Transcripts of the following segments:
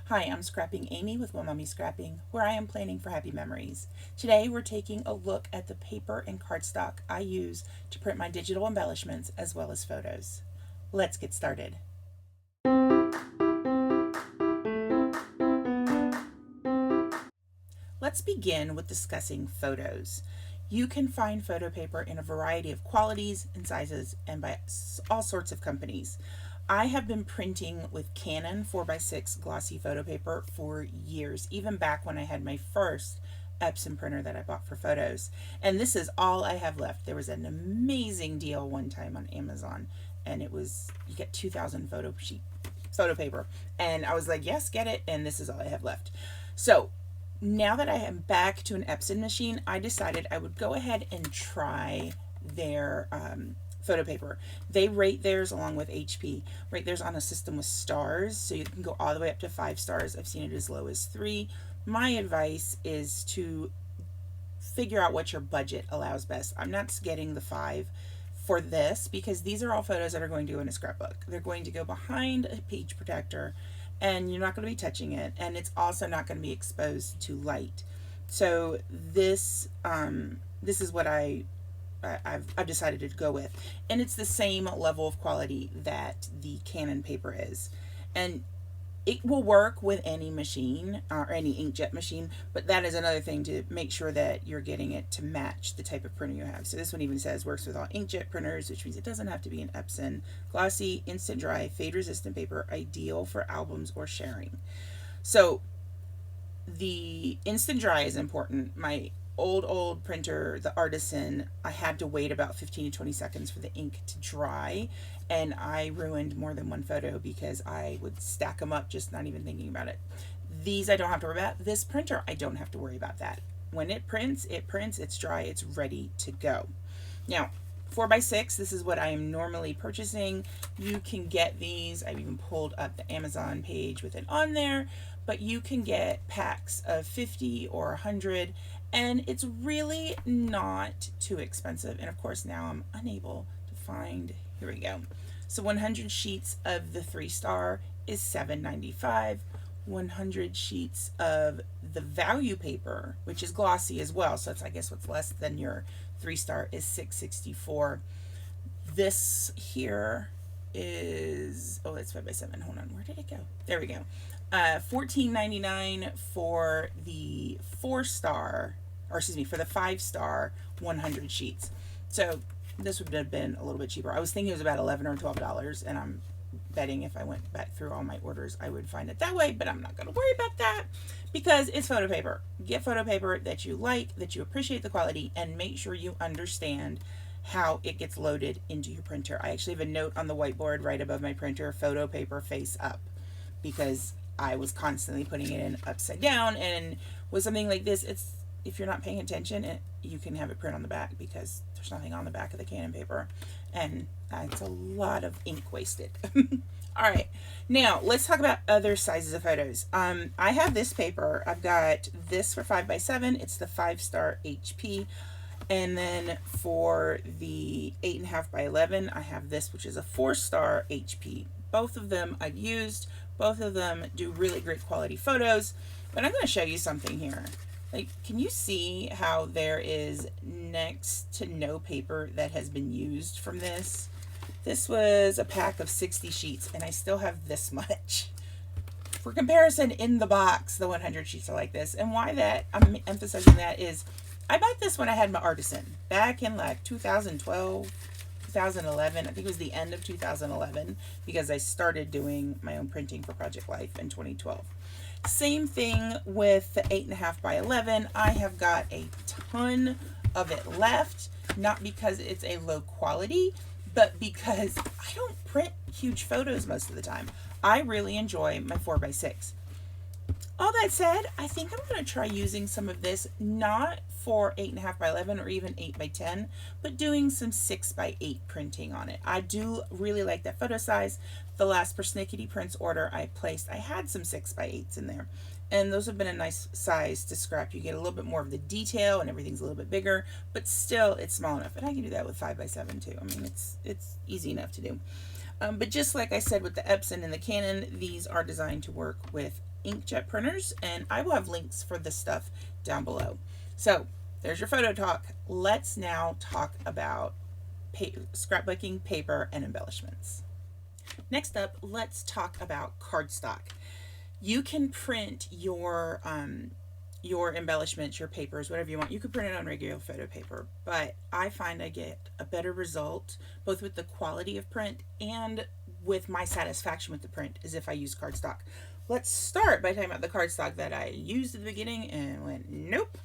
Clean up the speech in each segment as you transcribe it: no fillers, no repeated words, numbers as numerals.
Hi, I'm Scrapping Amy with One Mommy Scrapping, where I am planning for happy memories. Today we're taking a look at the paper and cardstock I use to print my digital embellishments as well as photos. Let's get started. Let's begin with discussing photos. You can find photo paper in a variety of qualities and sizes and by all sorts of companies. I have been printing with Canon 4x6 glossy photo paper for years, even back when I had my first Epson printer that I bought for photos. And this is all I have left. There was an amazing deal one time on Amazon, and it was you get 2,000 photo paper, and I was like, yes, get it, and this is all I have left. So now that I am back to an Epson machine, I decided I would go ahead and try their photo paper. They rate theirs along with HP. Rate theirs on a system with stars, so you can go all the way up to 5 stars. I've seen it as low as 3. My advice is to figure out what your budget allows best. I'm not getting the 5 for this because these are all photos that are going to go in a scrapbook. They're going to go behind a page protector, and you're not going to be touching it, and it's also not going to be exposed to light. So this is what I've decided to go with, and it's the same level of quality that the Canon paper is, and it will work with any machine or any inkjet machine, but that is another thing to make sure that you're getting it to match the type of printer you have. So this one even says works with all inkjet printers, which means it doesn't have to be an Epson. Glossy, instant dry, fade resistant paper, ideal for albums or sharing. So the instant dry is important. My old printer, the Artisan, I had to wait about 15 to 20 seconds for the ink to dry, and I ruined more than one photo because I would stack them up just not even thinking about it. These I don't have to worry about. This printer, I don't have to worry about that. When it prints, it's dry, it's ready to go. Now, 4x6, this is what I am normally purchasing. You can get these, I've even pulled up the Amazon page with it on there, but you can get packs of 50 or 100, and it's really not too expensive. And of course now I'm unable to find, here we go. So 100 sheets of the 3-star is $7.95. 100 sheets of the value paper, which is glossy as well, so it's I guess what's less than your 3-star, is $6.64. This here is, oh, it's 5x7. Hold on, where did it go? There we go. $14.99 for the 4-star, or excuse me, for the 5-star 100 sheets. So this would have been a little bit cheaper. I was thinking it was about $11 or $12, and I'm betting if I went back through all my orders I would find it that way, but I'm not going to worry about that because it's photo paper. Get photo paper that you like, that you appreciate the quality, and make sure you understand how it gets loaded into your printer. I actually have a note on the whiteboard right above my printer, photo paper face up, because I was constantly putting it in upside down, and with something like this, it's, if you're not paying attention, you can have it print on the back because there's nothing on the back of the Canon paper, and it's a lot of ink wasted. All right, now let's talk about other sizes of photos. I have this paper. I've got this for 5x7. It's the 5-star HP. And then for the 8.5x11, I have this, which is a 4-star HP. Both of them I've used. Both of them do really great quality photos. But I'm going to show you something here. Like, can you see how there is next to no paper that has been used from this? This was a pack of 60 sheets, and I still have this much. For comparison, in the box, the 100 sheets are like this. And why that I'm emphasizing that is I bought this when I had my Artisan back in like 2012, 2011. I think it was the end of 2011 because I started doing my own printing for Project Life in 2012. Same thing with the 8.5x11. I have got a ton of it left, not because it's a low quality, but because I don't print huge photos most of the time. I really enjoy my 4x6. All that said, I think I'm going to try using some of this, not for 8.5x11 or even 8x10, but doing some 6x8 printing on it. I do really like that photo size. The last Persnickety Prints order I placed, I had some 6x8s in there, and those have been a nice size to scrap. You get a little bit more of the detail and everything's a little bit bigger, but still it's small enough. And I can do that with 5x7 too. I mean, it's easy enough to do. But just like I said with the Epson and the Canon, these are designed to work with inkjet printers, and I will have links for this stuff down below. So there's your photo talk. Let's now talk about scrapbooking, paper, and embellishments. Next up, let's talk about cardstock. You can print your embellishments, your papers, whatever you want. You can print it on regular photo paper, but I find I get a better result both with the quality of print and with my satisfaction with the print as if I use cardstock. Let's start by talking about the cardstock that I used at the beginning and went nope.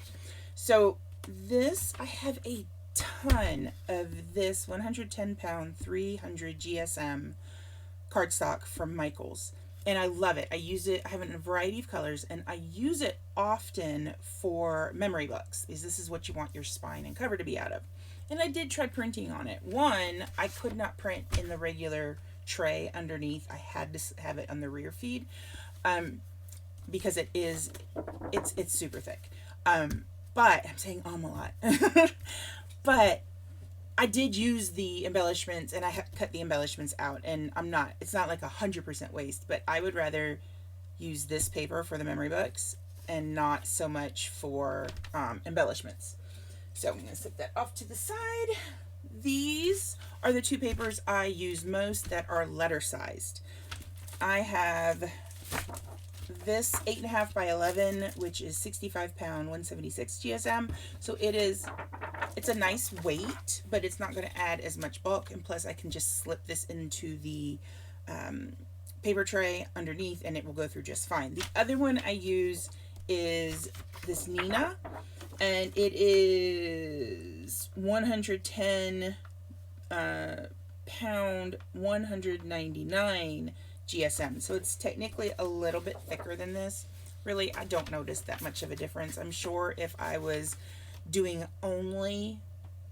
So this, I have a ton of this 110 pound 300 GSM cardstock from Michaels, and I love it. I use it, I have it in a variety of colors, and I use it often for memory books because this is what you want your spine and cover to be out of. And I did try printing on it. One, I could not print in the regular tray underneath. I had to have it on the rear feed because it's super thick. But I'm saying a lot. But I did use the embellishments, and I have cut the embellishments out, and it's not like 100% waste, but I would rather use this paper for the memory books and not so much for embellishments. So I'm going to set that off to the side. These are the two papers I use most that are letter sized. I have this 8.5 by 11, which is 65 pound 176 GSM. So it's a nice weight, but it's not going to add as much bulk, and plus I can just slip this into the paper tray underneath and it will go through just fine. The other one I use is this Nina, and it is 110 pound 199 GSM. So it's technically a little bit thicker than this. Really, I don't notice that much of a difference. I'm sure if I was doing only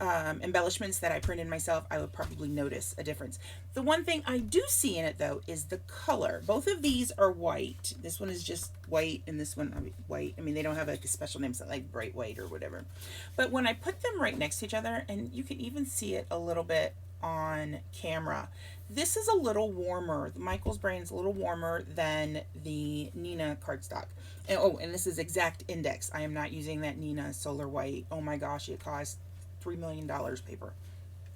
embellishments that I printed myself, I would probably notice a difference. The one thing I do see in it though is the color. Both of these are white. This one is just white, and this one white. I mean, they don't have like a special name, so like bright white or whatever. But when I put them right next to each other, and you can even see it a little bit on camera, this is a little warmer. The Michaels brand is a little warmer than the Nina cardstock. And this is exact index. I am not using that Nina Solar White. Oh my gosh, it cost $3 million paper.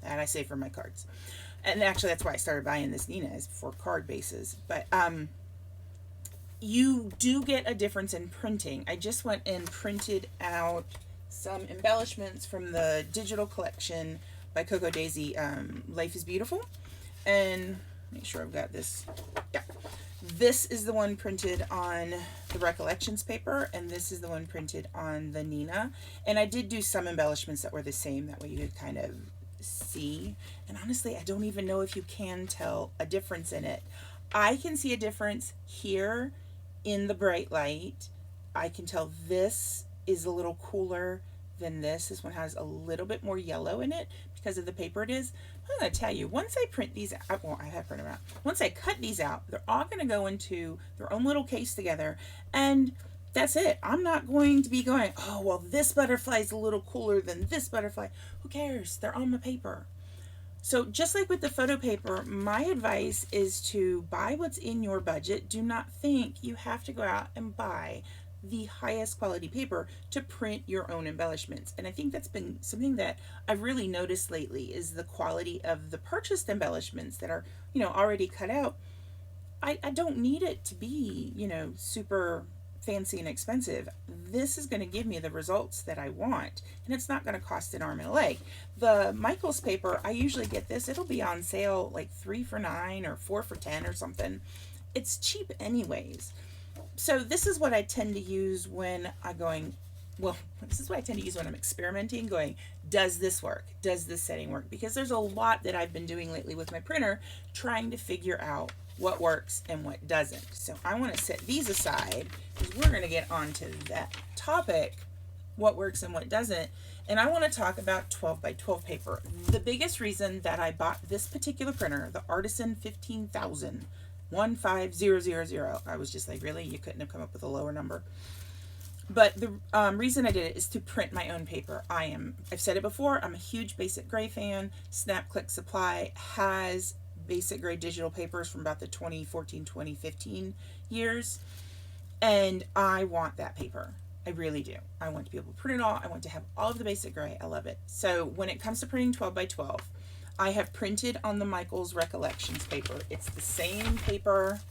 That I save for my cards. And actually, that's why I started buying this Nina, is for card bases. But you do get a difference in printing. I just went and printed out some embellishments from the digital collection by Coco Daisy, Life is Beautiful. And make sure I've got this. Yeah. This is the one printed on the Recollections paper, and this is the one printed on the Nina. And I did do some embellishments that were the same, that way you could kind of see. And honestly, I don't even know if you can tell a difference in it. I can see a difference here in the bright light. I can tell this is a little cooler than this. This one has a little bit more yellow in it because of the paper it is. I'm going to tell you, once I print these out, well, I have printed them out. Once I cut these out, they're all going to go into their own little case together, and that's it. I'm not going to be going, oh, well, this butterfly is a little cooler than this butterfly. Who cares? They're on my paper. So just like with the photo paper, my advice is to buy what's in your budget. Do not think you have to go out and buy the highest quality paper to print your own embellishments. And I think that's been something that I've really noticed lately, is the quality of the purchased embellishments that are, already cut out. I don't need it to be, super fancy and expensive. This is going to give me the results that I want, and it's not going to cost an arm and a leg. The Michaels paper, I usually get this, it'll be on sale like 3 for $9 or 4 for $10 or something. It's cheap anyways. So this is what I tend to use when this is what I tend to use when I'm experimenting, going, does this work? Does this setting work? Because there's a lot that I've been doing lately with my printer, trying to figure out what works and what doesn't. So I want to set these aside because we're going to get onto that topic, what works and what doesn't. And I want to talk about 12 by 12 paper. The biggest reason that I bought this particular printer, the Artisan 15000, 15000, I was just like, really? You couldn't have come up with a lower number? But the reason I did it is to print my own paper. I've said it before, I'm a huge Basic Gray fan. Snap Click Supply has Basic Gray digital papers from about the 2014, 2015 years. And I want that paper. I really do. I want to be able to print it all. I want to have all of the basic gray. I love it. So when it comes to printing 12 by 12, I have printed on the Michaels Recollections paper. It's the same paper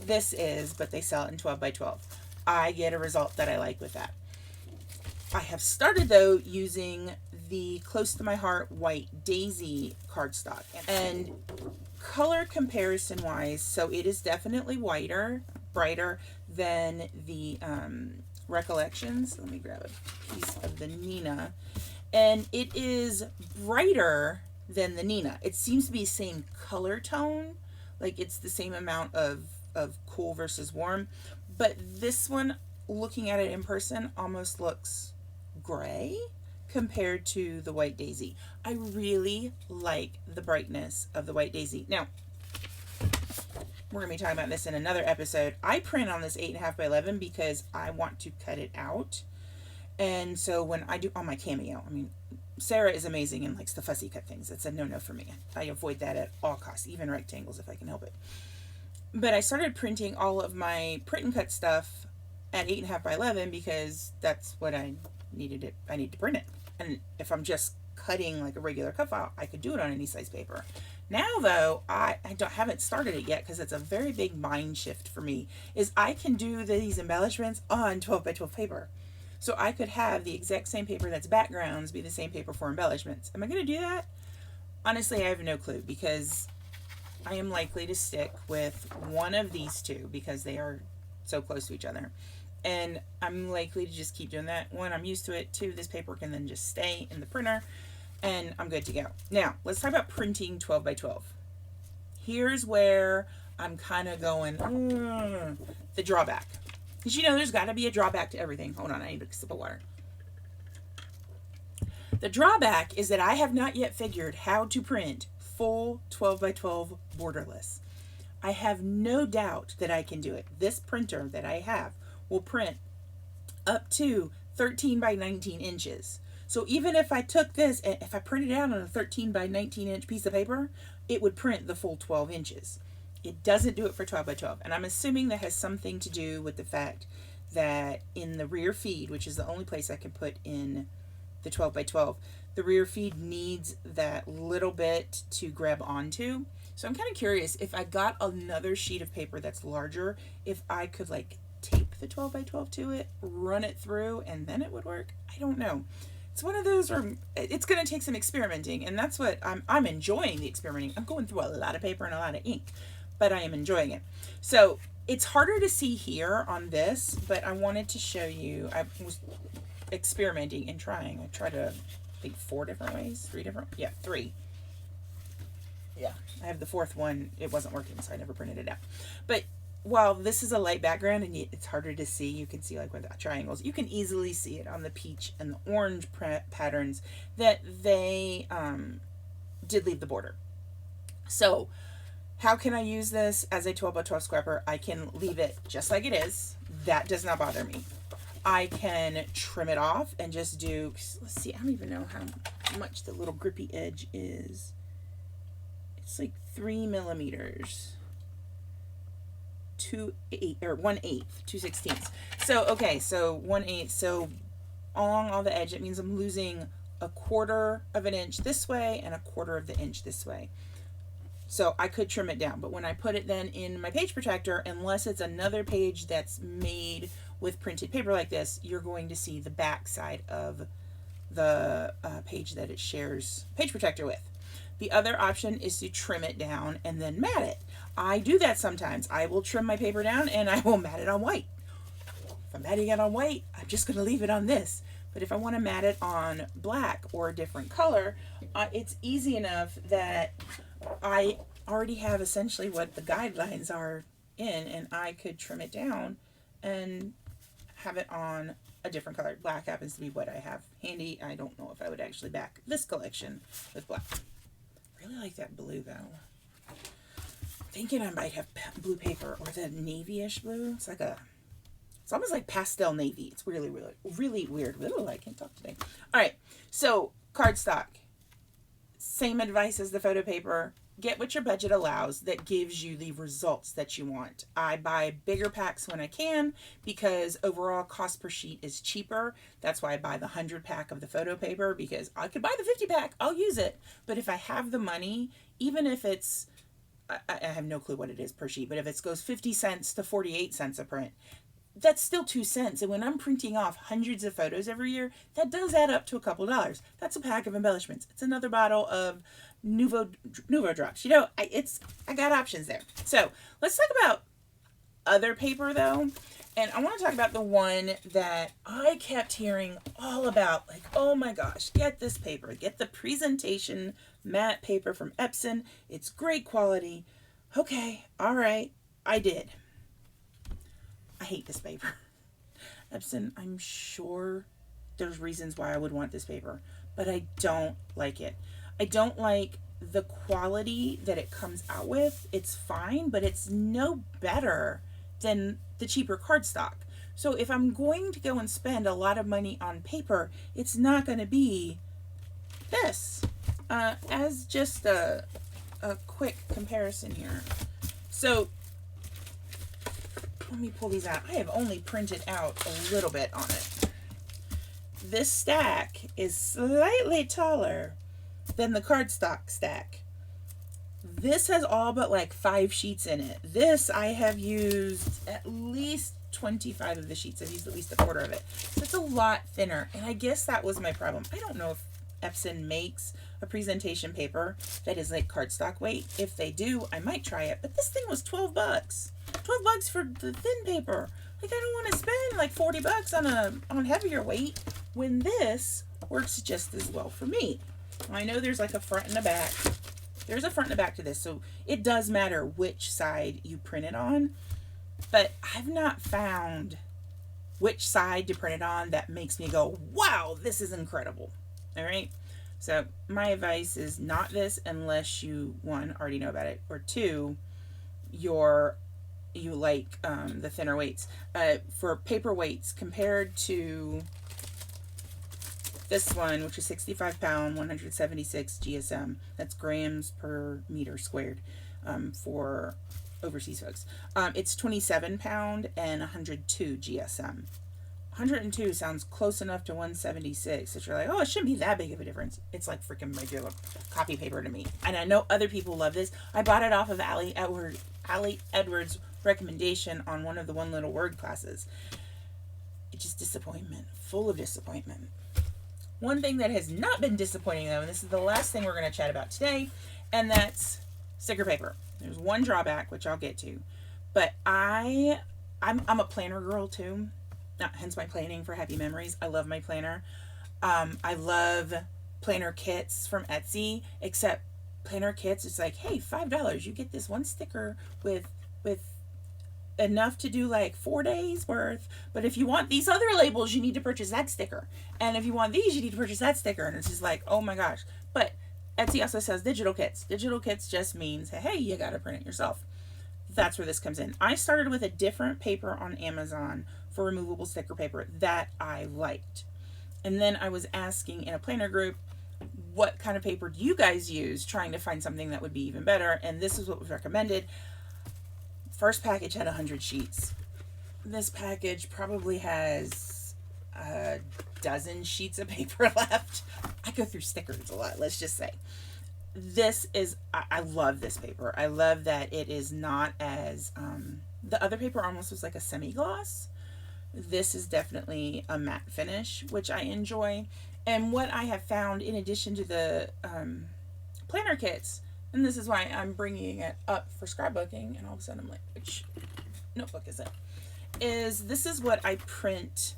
this is, but they sell it in 12 by 12. I get a result that I like with that. I have started though using the Close to My Heart White Daisy cardstock, and color comparison wise, so it is definitely whiter, brighter than the Recollections. Let me grab a piece of the Nina, and it is brighter than the Nina. It seems to be the same color tone, like it's the same amount of cool versus warm, but this one, looking at it in person, almost looks gray compared to the White Daisy. I really like the brightness of the White Daisy. Now, we're going to be talking about this in another episode. I print on this 8.5 by 11 because I want to cut it out. And so when I do on my Cameo, I mean, Sarah is amazing and likes to fussy cut things. It's a no-no for me. I avoid that at all costs, even rectangles if I can help it. But I started printing all of my print and cut stuff at 8.5 by 11 because that's what I needed it. I need to print it. And if I'm just cutting like a regular cut file, I could do it on any size paper. Now though, I haven't started it yet because it's a very big mind shift for me, is I can do these embellishments on 12 by 12 paper. So I could have the exact same paper that's backgrounds be the same paper for embellishments. Am I going to do that? Honestly, I have no clue, because I am likely to stick with one of these two because they are so close to each other. And I'm likely to just keep doing that. One, I'm used to it. Two, this paper can then just stay in the printer and I'm good to go. Now, let's talk about printing 12 by 12. Here's where I'm kind of going, the drawback. Because you know there's got to be a drawback to everything. Hold on, I need a sip of water. The drawback is that I have not yet figured how to print full 12 by 12 borderless. I have no doubt that I can do it. This printer that I have will print up to 13 by 19 inches. So even if I took this and if I printed it out on a 13 by 19 inch piece of paper, it would print the full 12 inches. It doesn't do it for 12 by 12. And I'm assuming that has something to do with the fact that in the rear feed, which is the only place I can put in the 12 by 12, the rear feed needs that little bit to grab onto. So I'm kind of curious, if I got another sheet of paper that's larger, if I could like tape the 12 by 12 to it, run it through, and then it would work. I don't know. It's one of those where it's going to take some experimenting, and that's what I'm enjoying, the experimenting. I'm going through a lot of paper and a lot of ink, but I am enjoying it. So it's harder to see here on this, but I wanted to show you. I was experimenting and trying. I tried I think 4 different ways, 3 different, yeah, 3. Yeah, I have the 4th one. It wasn't working, so I never printed it out. But while this is a light background and it's harder to see, you can see like with the triangles, you can easily see it on the peach and the orange patterns that they did leave the border. So how can I use this as a 12 by 12 scrapper? I can leave it just like it is. That does not bother me. I can trim it off and just do, let's see, I don't even know how much the little grippy edge is. It's like 3 millimeters. 2/8 or 1/8, 2/16. So okay, so 1/8. So along all the edge, it means I'm losing 1/4 of an inch this way and 1/4 of the inch this way. So I could trim it down, but when I put it then in my page protector, unless it's another page that's made with printed paper like this, you're going to see the back side of the page that it shares page protector with. The other option is to trim it down and then mat it. I do that sometimes. I will trim my paper down and I will mat it on white. If I'm matting it on white, I'm just going to leave it on this. But if I want to mat it on black or a different color, it's easy enough that I already have essentially what the guidelines are in, and I could trim it down and have it on a different color. Black happens to be what I have handy. I don't know if I would actually back this collection with black. I really like that blue though. Thinking I might have blue paper or the navy-ish blue. It's like it's almost like pastel navy. It's really, really, really weird. Ooh, I can't talk today. All right, so cardstock. Same advice as the photo paper. get what your budget allows that gives you the results that you want. I buy bigger packs when I can because overall cost per sheet is cheaper. That's why I buy the 100 pack of the photo paper, because I could buy the 50 pack, I'll use it. But if I have the money, even if it's, I have no clue what it is per sheet, but if it goes 50 cents to 48 cents a print, that's still 2 cents. And when I'm printing off hundreds of photos every year, that does add up to a couple dollars. That's a pack of embellishments. It's another bottle of Nouveau drops. You know, I got options there. So let's talk about other paper though. And I want to talk about the one that I kept hearing all about. Like, oh my gosh, get this paper. Get the presentation matte paper from Epson. It's great quality. Okay, all right, I did. I hate this paper. Epson, I'm sure there's reasons why I would want this paper, but I don't like it. I don't like the quality that it comes out with. It's fine, but it's no better than the cheaper cardstock. So if I'm going to go and spend a lot of money on paper, it's not going to be this. As just a quick comparison here. So let me pull these out. I have only printed out a little bit on it. This stack is slightly taller than the cardstock stack. This has all but like 5 sheets in it. This I have used at least 25 of the sheets. I've used at least a quarter of it. So it's a lot thinner. And I guess that was my problem. I don't know if Epson makes a presentation paper that is like cardstock weight. If they do, I might try it. But this thing was 12 bucks. 12 bucks for the thin paper. Like, I don't want to spend like 40 bucks on heavier weight when this works just as well for me. I know there's like a front and a back. There's a front and a back to this, so it does matter which side you print it on. But I've not found which side to print it on that makes me go, wow, this is incredible. All right. So my advice is not this unless you, one, already know about it, or two, you like the thinner weights. For paper weights compared to this one, which is 65 pound, 176 GSM, that's grams per meter squared for overseas folks. It's 27 pound and 102 GSM. 102 sounds close enough to 176 that you're like, oh, it shouldn't be that big of a difference. It's like freaking regular copy paper to me. And I know other people love this. I bought it off of Allie Edwards' recommendation on one of the One Little Word classes. It's just disappointment, full of disappointment. One thing that has not been disappointing though, and this is the last thing we're going to chat about today, and that's sticker paper. There's one drawback, which I'll get to, but I'm a planner girl too. Hence my planning for Happy Memories. I love my planner. I love planner kits from Etsy, except planner kits, it's like, hey, $5. You get this one sticker with enough to do like 4 days worth. But if you want these other labels, you need to purchase that sticker. And if you want these, you need to purchase that sticker. And it's just like, oh my gosh. But Etsy also sells digital kits. Digital kits just means, hey, you got to print it yourself. That's where this comes in. I started with a different paper on Amazon for removable sticker paper that I liked. And then I was asking in a planner group, what kind of paper do you guys use, trying to find something that would be even better. And this is what was recommended. First package had 100 sheets. This package probably has a dozen sheets of paper left. I go through stickers a lot, let's just say. This is, I love this paper. I love that it is not as, the other paper almost was like a semi-gloss. This is definitely a matte finish, which I enjoy. And what I have found, in addition to the planner kits, and this is why I'm bringing it up for scrapbooking, and all of a sudden I'm like, which notebook is it? Is this is what I print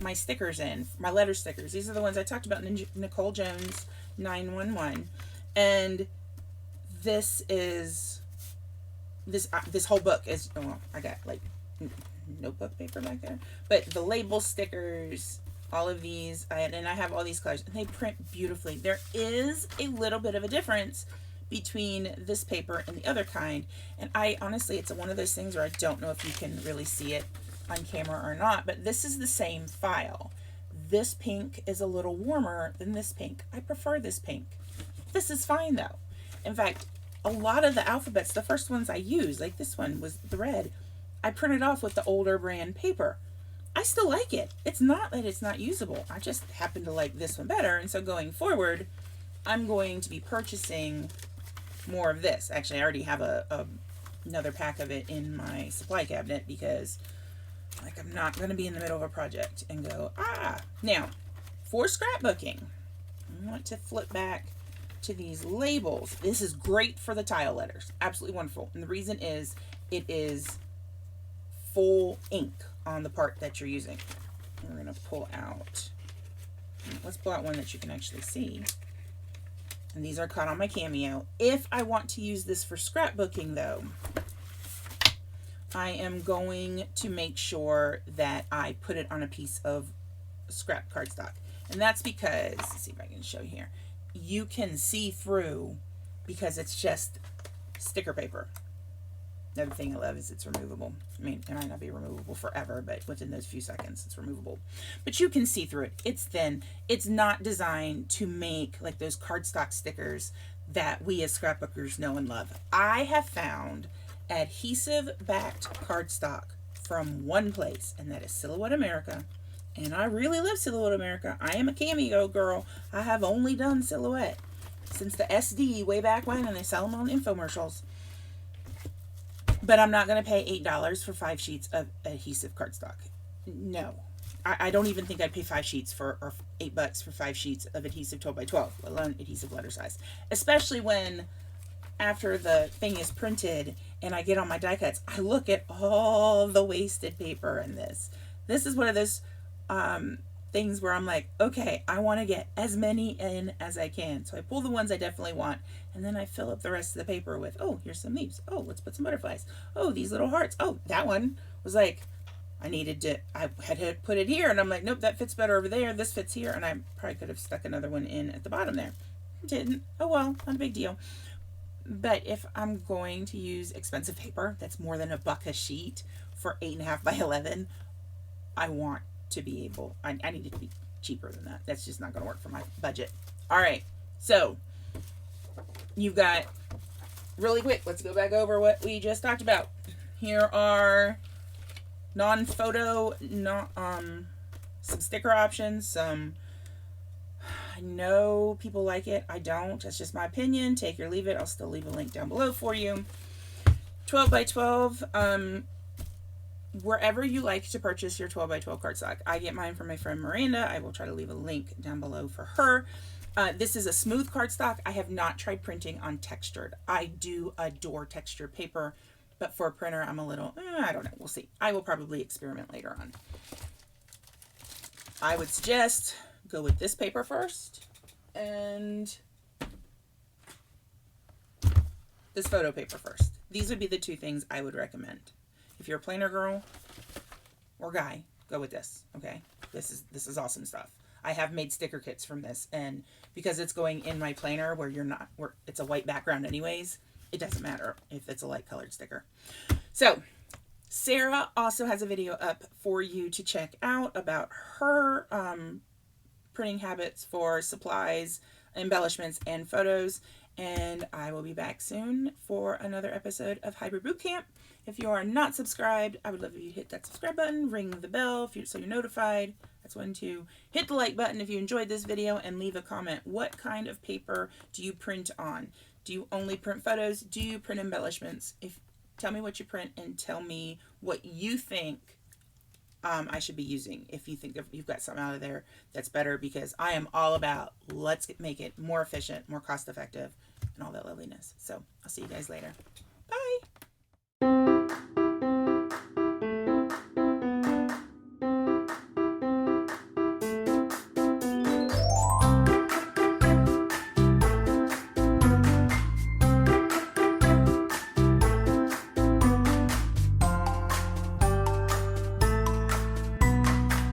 my stickers in, my letter stickers. These are the ones I talked about in Nicole Jones 911. And this is, this whole book is, well, I got like notebook paper back there, but the label stickers, all of these, and I have all these colors, and they print beautifully. There is a little bit of a difference between this paper and the other kind, and I honestly, it's one of those things where I don't know if you can really see it on camera or not, but this is the same file. This pink is a little warmer than this pink. I prefer this pink. This is fine though. In fact, a lot of the alphabets, the first ones I used, like this one was the red, I printed off with the older brand paper. I still like it. It's not that it's not usable. I just happen to like this one better. And so going forward, I'm going to be purchasing more of this. Actually, I already have another pack of it in my supply cabinet because like I'm not going to be in the middle of a project and go, Now, for scrapbooking, I want to flip back to these labels. This is great for the tile letters. Absolutely wonderful. And the reason is it is full ink on the part that you're using. We're going to pull out, let's pull out one that you can actually see. And these are cut on my Cameo. If I want to use this for scrapbooking though, I am going to make sure that I put it on a piece of scrap cardstock. And that's because, let's see if I can show you here, you can see through because it's just sticker paper. Another thing I love is it's removable. I mean, it might not be removable forever, but within those few seconds, it's removable. But you can see through it. It's thin. It's not designed to make like those cardstock stickers that we as scrapbookers know and love. I have found adhesive-backed cardstock from one place, and that is Silhouette America. And I really love Silhouette America. I am a Cameo girl. I have only done Silhouette since the SD way back when, and they sell them on infomercials. But I'm not going to pay $8 for 5 sheets of adhesive cardstock. No. I don't even think I'd pay 5 sheets for, or $8 for 5 sheets of adhesive 12 by 12, let alone adhesive letter size. Especially when, after the thing is printed and I get on my die cuts, I look at all the wasted paper in this. This is one of those things where I'm like, okay, I want to get as many in as I can. So I pull the ones I definitely want, and then I fill up the rest of the paper with, oh, here's some leaves. Oh, let's put some butterflies. Oh, these little hearts. Oh, that one was like, I had to put it here, and I'm like, nope, that fits better over there. This fits here, and I probably could have stuck another one in at the bottom there. Didn't. Oh well, not a big deal. But if I'm going to use expensive paper that's more than $1 a sheet for 8.5 by 11, I want to be able, I need it to be cheaper than that. That's just not going to work for my budget. All right, so you've got, really quick, let's go back over what we just talked about. Here are non-photo, some sticker options. I know people like it. I don't. That's just my opinion. Take it or leave it. I'll still leave a link down below for you. 12 by 12. Wherever you like to purchase your 12 by 12 cardstock. I get mine from my friend Miranda. I will try to leave a link down below for her. This is a smooth cardstock. I have not tried printing on textured. I do adore textured paper, but for a printer, I'm a little, I don't know. We'll see. I will probably experiment later on. I would suggest go with this paper first and this photo paper first. These would be the two things I would recommend. If you're a planner girl or guy, go with this, okay? This is awesome stuff. I have made sticker kits from this, and because it's going in my planner where it's a white background anyways, it doesn't matter if it's a light colored sticker. So Sarah also has a video up for you to check out about her printing habits for supplies, embellishments, and photos. And I will be back soon for another episode of Hybrid Bootcamp. If you are not subscribed, I would love if you hit that subscribe button, ring the bell so you're notified. That's one, two. Hit the like button if you enjoyed this video, and leave a comment. What kind of paper do you print on? Do you only print photos? Do you print embellishments? Tell me what you print, and tell me what you think I should be using. If you think you've got something out of there that's better, because I am all about make it more efficient, more cost effective, and all that loveliness. So I'll see you guys later. Bye.